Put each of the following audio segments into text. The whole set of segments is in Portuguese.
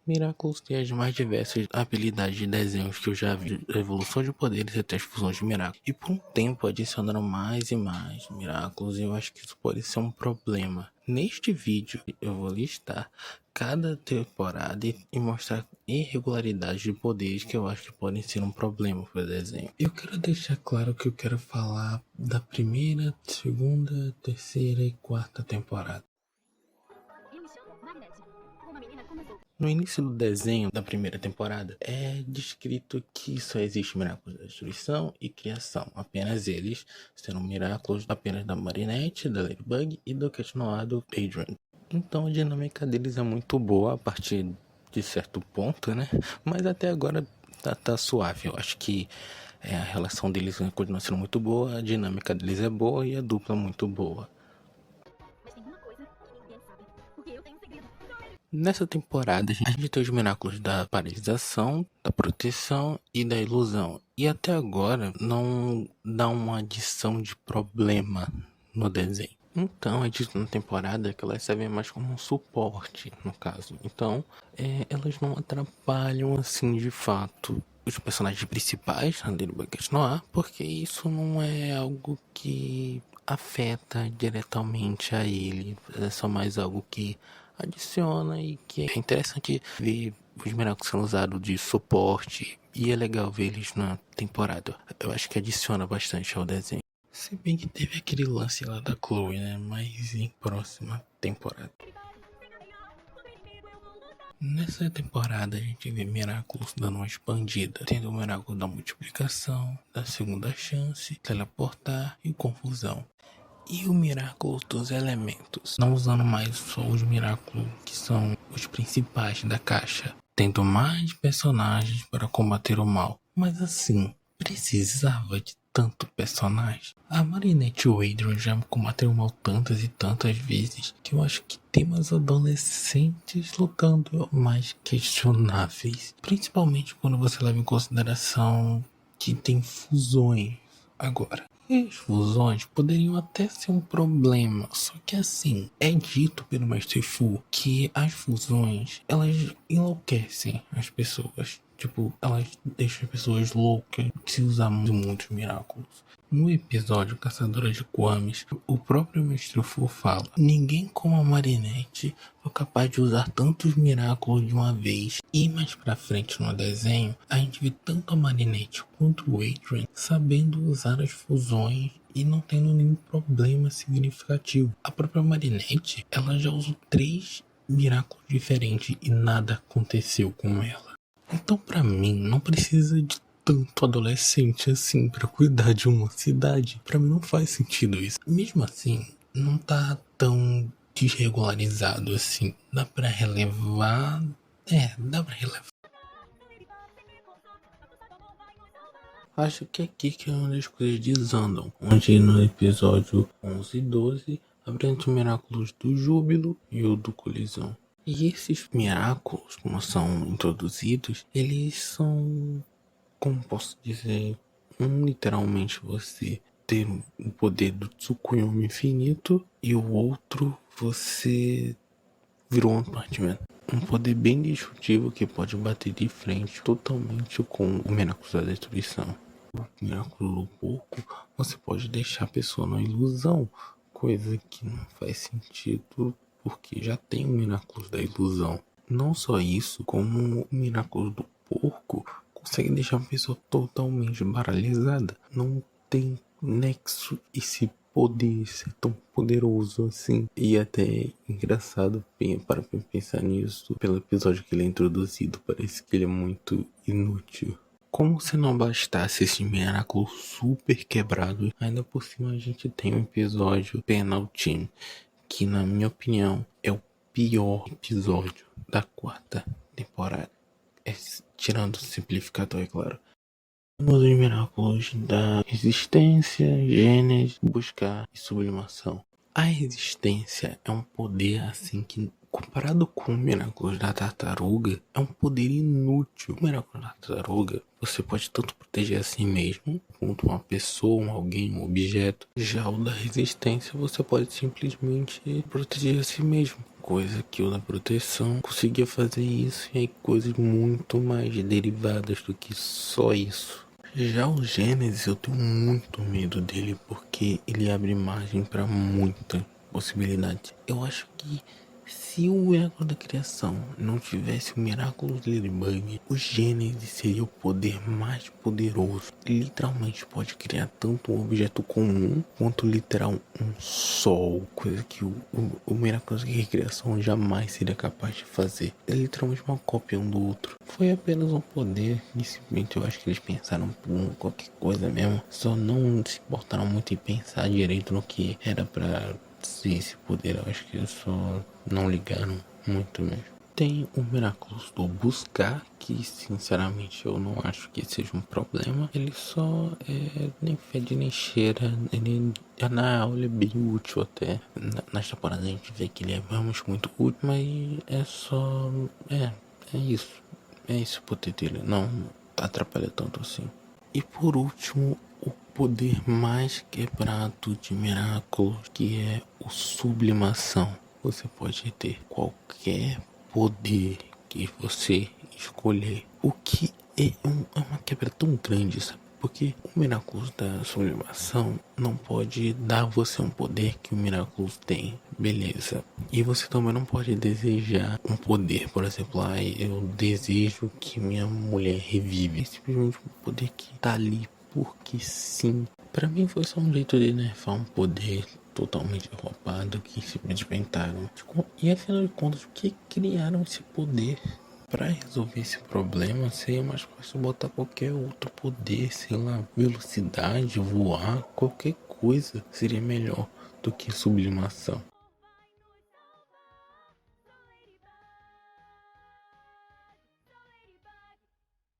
Miraculous tem as mais diversas habilidades de desenhos que eu já vi, a evolução de poderes até as fusões de Miraculous. E por um tempo adicionaram mais e mais Miraculous e eu acho que isso pode ser um problema. Neste vídeo eu vou listar cada temporada e mostrar irregularidades de poderes que eu acho que podem ser um problema para o desenho. Eu quero deixar claro que eu quero falar da primeira, segunda, terceira e quarta temporada. No início do desenho da primeira temporada, é descrito que só existe Miraculous da Destruição e Criação. Apenas eles serão Miraculous apenas da Marinette, da Ladybug e do Cat Noir do Adrian. Então a dinâmica deles é muito boa a partir de certo ponto, né? Mas até agora tá suave. Eu acho que a relação deles continua sendo muito boa, a dinâmica deles é boa e a dupla muito boa. Nessa temporada, a gente tem os Miraculous da paralisação, da proteção e da ilusão. E até agora não dá uma adição de problema no desenho. Então, é dito na temporada que elas servem mais como um suporte, no caso. Então, elas não atrapalham, assim, de fato, os personagens principais, a Ladybug e Cat Noir, porque isso não é algo que afeta diretamente a ele. É só mais algo que adiciona e que é interessante ver os Miraculous sendo usados de suporte e é legal ver eles na temporada. Eu acho que adiciona bastante ao desenho. Se bem que teve aquele lance lá da Chloe, né? Mas em próxima temporada. Nessa temporada a gente vê Miraculous dando uma expandida, tendo o Miraculous da multiplicação, da segunda chance, teleportar e confusão. E o Miraculous dos elementos, não usando mais só os Miraculous que são os principais da caixa, tendo mais personagens para combater o mal. Mas assim, precisava de tanto personagem? A Marinette e o Adrian já combateram o mal tantas e tantas vezes que eu acho que temas adolescentes lutando mais questionáveis. Principalmente quando você leva em consideração que tem fusões agora. E as fusões poderiam até ser um problema, só que assim, é dito pelo Mestre Fu que as fusões, elas enlouquecem as pessoas. Tipo, elas deixam as pessoas loucas se usar muitos Miraculous. No episódio Caçadora de Kwamis, o próprio Mestre Fu fala: ninguém como a Marinette foi capaz de usar tantos Miraculous de uma vez. E mais pra frente no desenho, a gente vê tanto a Marinette quanto o Adrian sabendo usar as fusões e não tendo nenhum problema significativo. A própria Marinette, ela já usou 3 Miraculous diferentes e nada aconteceu com ela. Então, pra mim, não precisa de tanto adolescente assim pra cuidar de uma cidade. Pra mim não faz sentido isso. Mesmo assim, não tá tão desregularizado assim. Dá pra relevar. Dá pra relevar. Acho que aqui que é onde as coisas desandam. Onde no episódio 11 e 12 apresenta o Miraculous do Júbilo e o do Colisão. E esses Miraculous, como são introduzidos, eles são, como posso dizer, literalmente você ter o poder do Tsukuyomi infinito e o outro você virou um Punchman. Um poder bem destrutivo que pode bater de frente totalmente com o Miraculous da Destruição. O Miraculous do Porco, você pode deixar a pessoa na ilusão, coisa que não faz sentido porque já tem o Miraculous da Ilusão. Não só isso, como o Miraculous do Porco consegue deixar a pessoa totalmente paralisada. Não tem nexo esse poder ser tão poderoso assim. E até engraçado para pensar nisso, pelo episódio que ele é introduzido, parece que ele é muito inútil. Como se não bastasse esse Miraculous super quebrado, ainda por cima a gente tem um episódio Penal Team, que na minha opinião é o pior episódio da 4ª temporada. Tirando o simplificador, é claro. Temos os Miraculous da Resistência, Gênesis, Buscar e Sublimação. A Resistência é um poder assim que, comparado com o Miraculous da Tartaruga, é um poder inútil. O Miraculous da Tartaruga, você pode tanto proteger a si mesmo, quanto uma pessoa, alguém, um objeto. Já o da Resistência, você pode simplesmente proteger a si mesmo. coisa que o da proteção conseguia fazer isso, e aí coisas muito mais derivadas do que só isso. Já o Gênesis, eu tenho muito medo dele, porque ele abre margem para muita possibilidade. Eu acho que se o Miraculo da Criação não tivesse o Miraculo Ladybug, o Gênesis seria o poder mais poderoso. Literalmente pode criar tanto um objeto comum quanto literal um sol, coisa que o Miraculo da Criação jamais seria capaz de fazer. É literalmente uma cópia um do outro. Foi apenas um poder e simplesmente eu acho que eles pensaram por qualquer coisa mesmo. Só não se importaram muito em pensar direito no que era pra ser esse poder. Eu acho que eles só não ligaram muito mesmo. Tem o Miraculous do Buscar, que sinceramente eu não acho que seja um problema. Ele só é nem fede nem cheira. Ele na aula é bem útil até. Nas temporadas a gente vê que ele é realmente muito útil, mas é só... É isso. É esse o poder dele. Não atrapalha tanto assim. E por último, o poder mais quebrado de Miraculous, que é o Sublimação. Você pode ter qualquer poder que você escolher. O que é uma quebra tão grande, sabe? Porque o Miraculous da Sublimação não pode dar a você um poder que o Miraculous tem, beleza. E você também não pode desejar um poder, por exemplo, eu desejo que minha mulher revive. É simplesmente um poder que tá ali porque sim. Pra mim foi só um jeito de nerfar um poder totalmente roubado que simplesmente inventaram. E afinal de contas, por que criaram esse poder? Pra resolver esse problema seria mais fácil botar qualquer outro poder, sei lá, velocidade, voar, qualquer coisa seria melhor do que sublimação.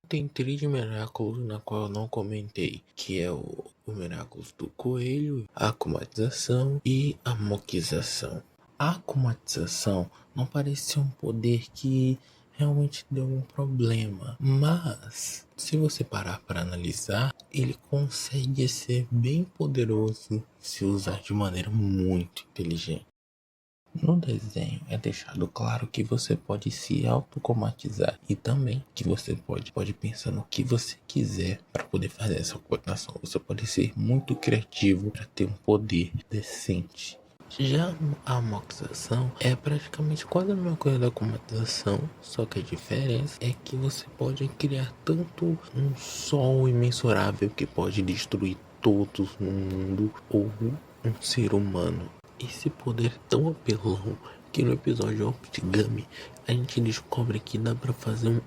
Tem três Miraculous na qual eu não comentei, que é o Miraculous do Coelho, a acumatização e a moquização. A acumatização não parece ser um poder que realmente deu um problema, mas se você parar para analisar, ele consegue ser bem poderoso se usar de maneira muito inteligente. No desenho é deixado claro que você pode se autocomatizar e também que você pode pensar no que você quiser para poder fazer essa cotação. Você pode ser muito criativo para ter um poder decente. Já a amoxização é praticamente quase a mesma coisa da comatização, só que a diferença é que você pode criar tanto um sol imensurável que pode destruir todos no mundo ou um ser humano. Esse poder tão apelão que no episódio Optigami a gente descobre que dá pra fazer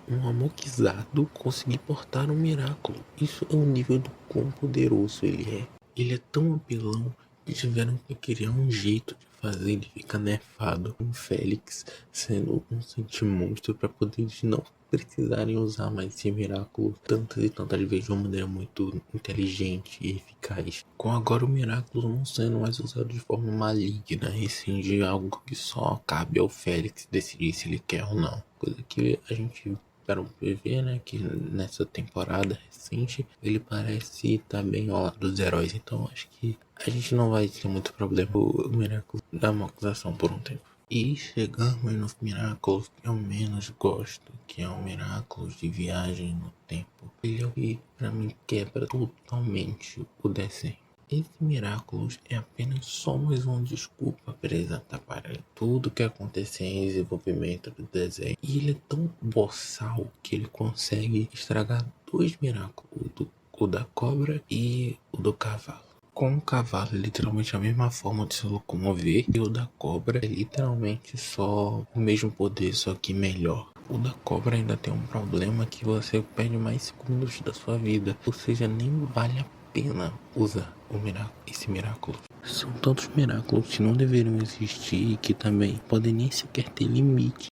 um amokizado conseguir portar um Miraculo. Isso é o nível do quão poderoso ele é. Ele é tão apelão que tiveram que criar um jeito de fazer ele ficar nerfado. Um Félix sendo um Sentimonstro pra poder não precisarem usar mais esse Miraculo tantas e tantas vezes de uma maneira muito inteligente e eficaz. Com agora o Miraculo não sendo mais usado de forma maligna, e sim de algo que só cabe ao Félix decidir se ele quer ou não. Coisa que a gente para ver, né, que nessa temporada recente ele parece estar bem ao lado dos heróis, então acho que a gente não vai ter muito problema com o Miraculo da acusação por um tempo. E chegamos no Miraculous que eu menos gosto, que é o Miraculous de viagem no tempo. Ele é o que pra mim quebra totalmente o desenho. Esse Miraculous é apenas só mais uma desculpa para eles atrapalharem tudo que aconteceu em desenvolvimento do desenho. E ele é tão boçal que ele consegue estragar dois Miraculous, o da cobra e o do cavalo. Com o cavalo é literalmente a mesma forma de se locomover, e o da cobra é literalmente só o mesmo poder, só que melhor. O da cobra ainda tem um problema que você perde mais 5 minutos da sua vida, ou seja, nem vale a pena usar esse Miraculous. São tantos Miraculous que não deveriam existir e que também podem nem sequer ter limite.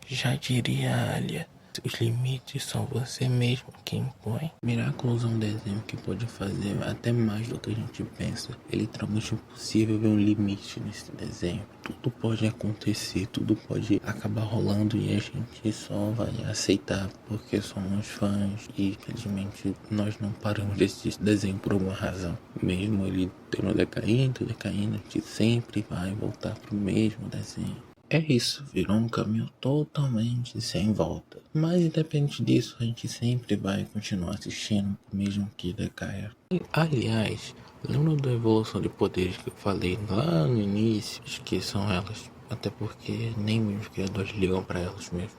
Já diria a Alia, os limites são você mesmo quem impõe. Miraculous é um desenho que pode fazer até mais do que a gente pensa. É literalmente impossível ver um limite nesse desenho. Tudo pode acontecer, tudo pode acabar rolando e a gente só vai aceitar porque somos fãs. E infelizmente nós não paramos desse desenho por alguma razão. Mesmo ele tendo decaindo, a gente sempre vai voltar pro mesmo desenho. É isso, virou um caminho totalmente sem volta. Mas independente disso, a gente sempre vai continuar assistindo, mesmo que decaia. E, aliás, lembra da evolução de poderes que eu falei lá no início? Esqueçam elas. Até porque nem mesmo os criadores ligam pra elas mesmo.